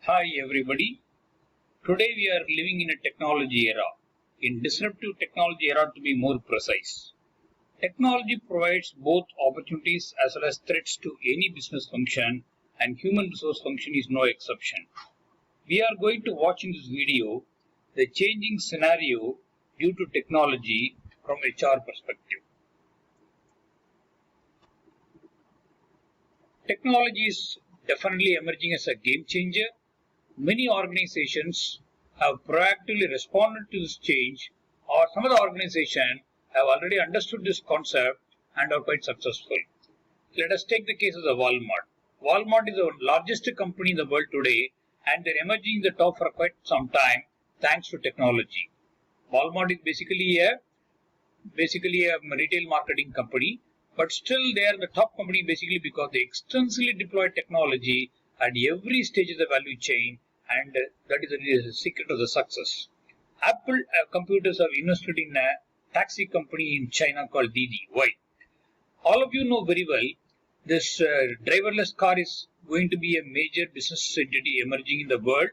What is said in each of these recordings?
Hi everybody. Today we are living in a technology era, in disruptive technology era to be more precise. Technology provides both opportunities as well as threats to any business function, and human resource function is no exception. We are going to watch in this video the changing scenario due to technology from HR perspective. Technology is definitely emerging as a game changer. Many organizations have proactively responded to this change, or some of the organizations have already understood this concept and are quite successful. Let us take the case of the Walmart. Walmart is the largest company in the world today, and they're emerging in the top for quite some time thanks to technology. Walmart is basically a retail marketing company, but still they are the top company basically because they extensively deploy technology at every stage of the value chain, and that is the secret of the success. Apple computers have invested in a taxi company in China called Didi. Why? All of you know very well this driverless car is going to be a major business entity emerging in the world,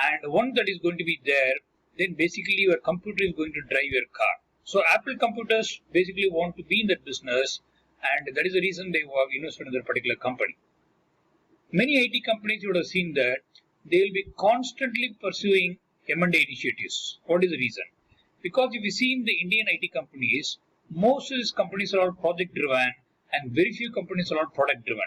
and once that is going to be there, then basically your computer is going to drive your car. So Apple computers basically want to be in that business, and that is the reason they have invested in that particular company. Many IT companies, you would have seen that they will be constantly pursuing M&A initiatives. What is the reason? Because if you see in the Indian IT companies, most of these companies are all project driven and very few companies are all product driven.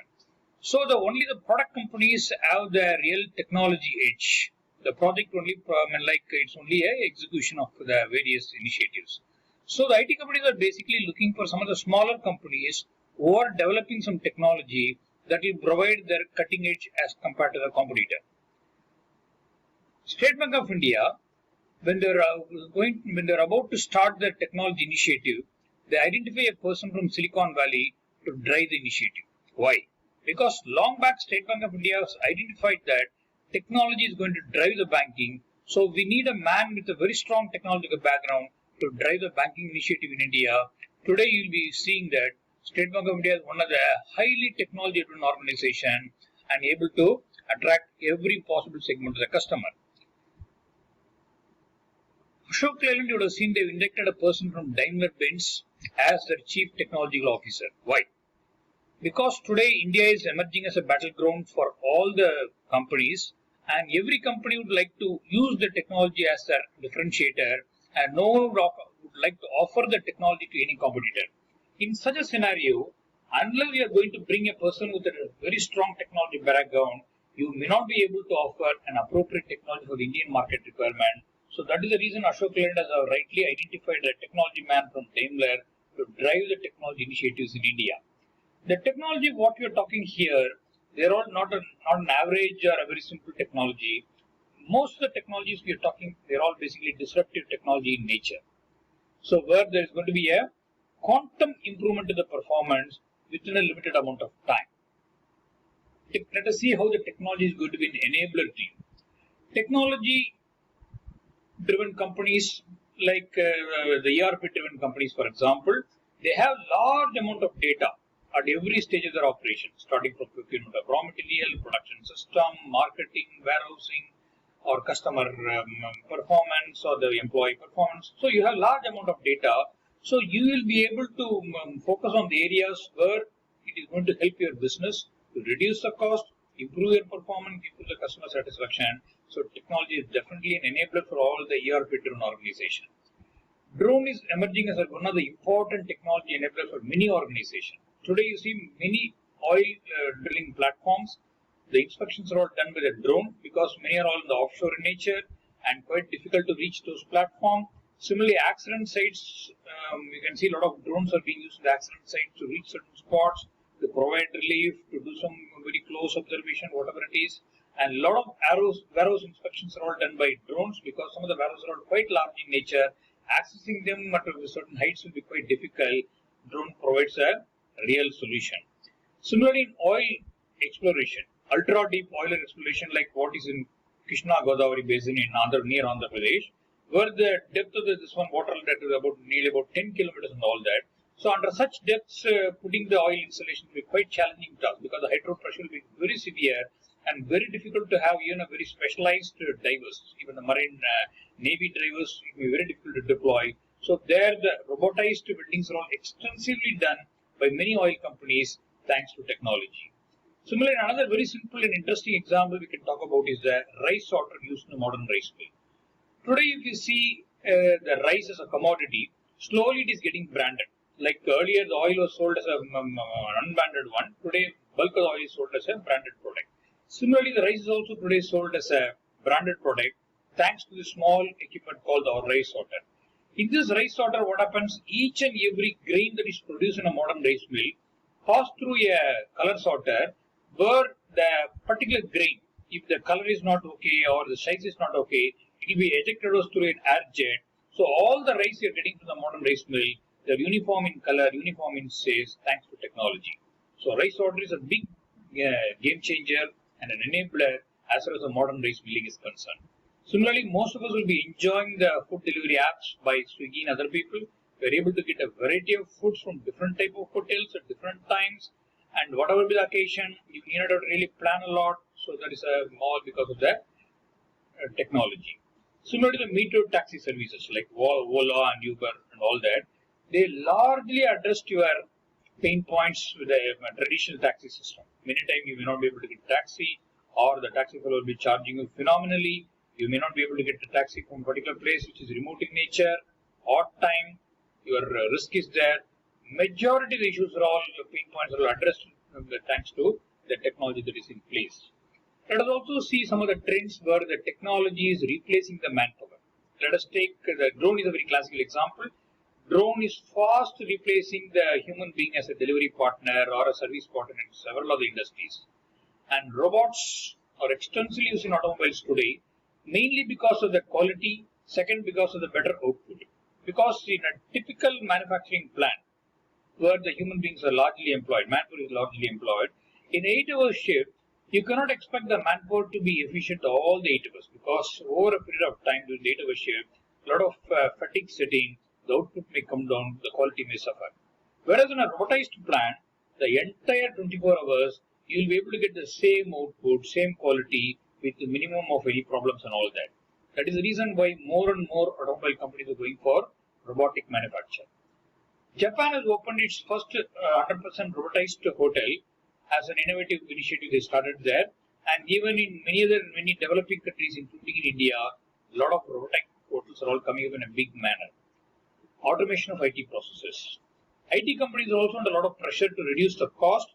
So only the product companies have the real technology edge. The project only, it's only a execution of the various initiatives. So the IT companies are basically looking for some of the smaller companies who are developing some technology that will provide their cutting edge as compared to the competitor. State Bank of India, when they're about to start their technology initiative, they identify a person from Silicon Valley to drive the initiative. Why? Because long back State Bank of India has identified that technology is going to drive the banking, so we need a man with a very strong technological background to drive the banking initiative in India. Today you'll be seeing that State Bank of India is one of the highly technology-driven organization and able to attract every possible segment of the customer. Ashok Leyland, you would have seen they've inducted a person from Daimler-Benz as their chief technological officer. Why? Because today India is emerging as a battleground for all the companies, and every company would like to use the technology as their differentiator, and no one would like to offer the technology to any competitor. In such a scenario, unless you are going to bring a person with a very strong technology background, you may not be able to offer an appropriate technology for the Indian market requirement. So that is the reason Ashok Leyland has rightly identified a technology man from Daimler to drive the technology initiatives in India. The technology what we are talking here, they are all not an average or a very simple technology. Most of the technologies we are talking, they are all basically disruptive technology in nature. So where there is going to be a quantum improvement to the performance within a limited amount of time. Let us see how the technology is going to be an enabler to you. Technology driven companies like the ERP driven companies, for example, they have large amount of data at every stage of their operation, starting from procurement of raw material, production system, marketing, warehousing, or customer performance, or the employee performance. So you have large amount of data. So you will be able to focus on the areas where it is going to help your business to reduce the cost, improve your performance, improve the customer satisfaction. So technology is definitely an enabler for all the ERP-driven organizations. Drone is emerging as one of the important technology enablers for many organizations. Today you see many oil drilling platforms. The inspections are all done with a drone because many are all in the offshore in nature and quite difficult to reach those platforms. Similarly, accident sites, you can see a lot of drones are being used in the accident sites to reach certain spots, to provide relief, to do some very close observation, whatever it is. And a lot of warehouse inspections are all done by drones because some of the warehouses are quite large in nature. Accessing them at certain heights will be quite difficult. Drone provides a real solution. Similarly, in oil exploration, ultra deep oil exploration like what is in Krishna Godavari basin in near Andhra Pradesh, where the depth of this water depth is nearly about 10 kilometers and all that. So under such depths, putting the oil installation will be quite challenging task because the hydro pressure will be very severe and very difficult to have even a very specialized divers. Even the marine navy divers, it may be very difficult to deploy. So there, the robotized weldings are all extensively done by many oil companies thanks to technology. Similarly, another very simple and interesting example we can talk about is the rice sorter used in a modern rice mill. Today, if you see the rice as a commodity, slowly it is getting branded. Like earlier, the oil was sold as a unbranded one. Today, bulk of the oil is sold as a branded product. Similarly, the rice is also today sold as a branded product thanks to the small equipment called the rice sorter. In this rice sorter, what happens? Each and every grain that is produced in a modern rice mill pass through a color sorter where the particular grain, if the color is not okay or the size is not okay, it will be ejected through an air jet. So all the rice you are getting from the modern rice mill, they are uniform in color, uniform in size, thanks to technology. So rice sorter is a big game changer and an enabler as far as the modern rice milling is concerned. Similarly, most of us will be enjoying the food delivery apps by Swiggy and other people. We are able to get a variety of foods from different type of hotels at different times, and whatever be the occasion, you need not really plan a lot. So that is all because of the technology. Similarly, the meter taxi services like Ola and Uber and all that, they largely addressed your pain points with the traditional taxi system. Many times you may not be able to get a taxi, or the taxi fellow will be charging you phenomenally. You may not be able to get a taxi from a particular place which is remote in nature, odd time, your risk is there. Majority of the issues are all pain points are all addressed thanks to the technology that is in place. Let us also see some of the trends where the technology is replacing the manpower. Let us take the drone is a very classical example. Drone is fast replacing the human being as a delivery partner or a service partner in several other industries. And robots are extensively used in automobiles today, mainly because of the quality, second because of the better output. Because in a typical manufacturing plant, where the human beings are largely employed, manpower is largely employed, in 8-hour shift, you cannot expect the manpower to be efficient all the 8 hours because over a period of time during the 8-hour shift, a lot of fatigue setting, the output may come down, the quality may suffer. Whereas in a robotized plant, the entire 24 hours, you will be able to get the same output, same quality with the minimum of any problems and all that. That is the reason why more and more automobile companies are going for robotic manufacture. Japan has opened its first 100% robotized hotel as an innovative initiative they started there, and even in many developing countries, including in India, a lot of robotic hotels are all coming up in a big manner. Automation of IT processes. IT companies are also under a lot of pressure to reduce the cost.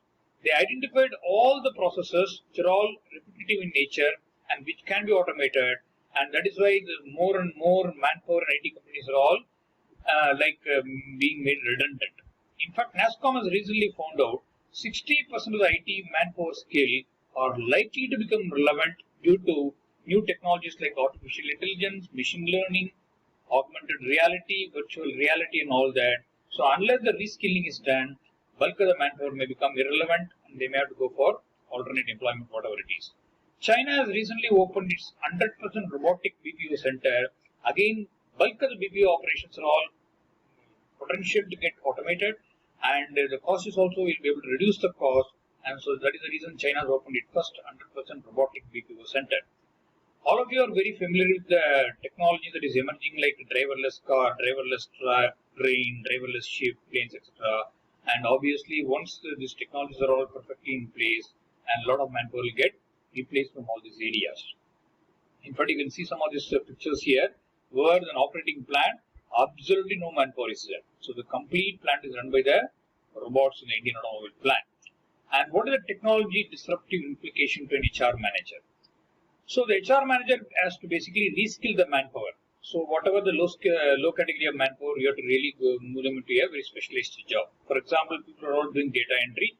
They identified all the processes which are all repetitive in nature and which can be automated, and that is why the more and more manpower and IT companies are all being made redundant. In fact, NASSCOM has recently found out 60% of the IT manpower skill are likely to become relevant due to new technologies like artificial intelligence, machine learning, augmented reality, virtual reality, and all that. So unless the reskilling is done, bulk of the manpower may become irrelevant and they may have to go for alternate employment, whatever it is. China has recently opened its 100% robotic BPO center. Again, bulk of the BPO operations are all potential to get automated, and the cost is also will be able to reduce the cost, and so that is the reason China has opened its first 100% robotic BPO center. All of you are very familiar with the technology that is emerging like driverless car, driverless truck, train, driverless ship, planes, etc. And obviously once these technologies are all perfectly in place, and a lot of manpower will get replaced from all these areas. In fact, you can see some of these pictures here where an operating plant, absolutely no manpower is there. So the complete plant is run by the robots in the Indian automobile plant. And what is the technology disruptive implication to an HR manager? So the HR manager has to basically reskill the manpower. So whatever the low category of manpower, you have to really move them into a very specialized job. For example, people are all doing data entry.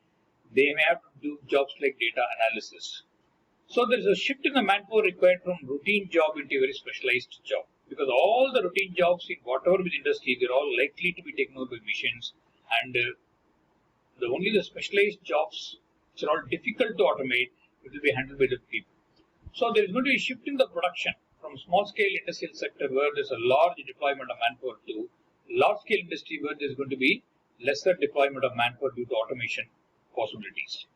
They may have to do jobs like data analysis. So there is a shift in the manpower required from routine job into a very specialized job. Because all the routine jobs in whatever the industry, they're all likely to be taken over by machines, and only the specialized jobs which are all difficult to automate, it will be handled by the people. So there is going to be a shift in the production from small scale industrial sector where there's a large deployment of manpower to large scale industry where there's going to be lesser deployment of manpower due to automation possibilities.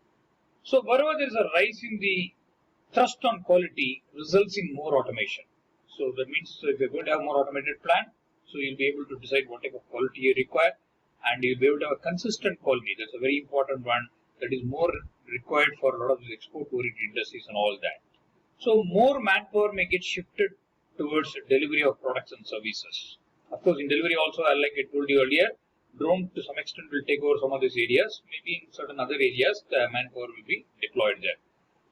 So wherever there is a rise in the trust on quality results in more automation. So that means if you're going to have more automated plant, so you'll be able to decide what type of quality you require, and you'll be able to have a consistent quality. That's a very important one that is more required for a lot of these export-oriented industries and all that. So more manpower may get shifted towards delivery of products and services. Of course, in delivery also, like I told you earlier, drone to some extent will take over some of these areas. Maybe in certain other areas, the manpower will be deployed there.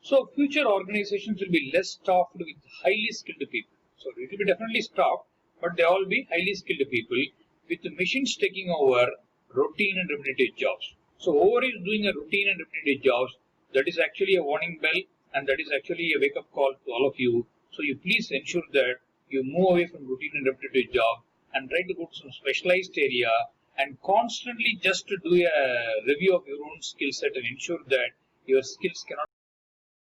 So future organizations will be less staffed with highly skilled people. So it will be definitely staffed, but they all will be highly skilled people with the machines taking over routine and repetitive jobs. So whoever is doing a routine and repetitive jobs, that is actually a warning bell, and that is actually a wake-up call to all of you. So you please ensure that you move away from routine and repetitive job and try to go to some specialized area and constantly just to do a review of your own skill set and ensure that your skills cannot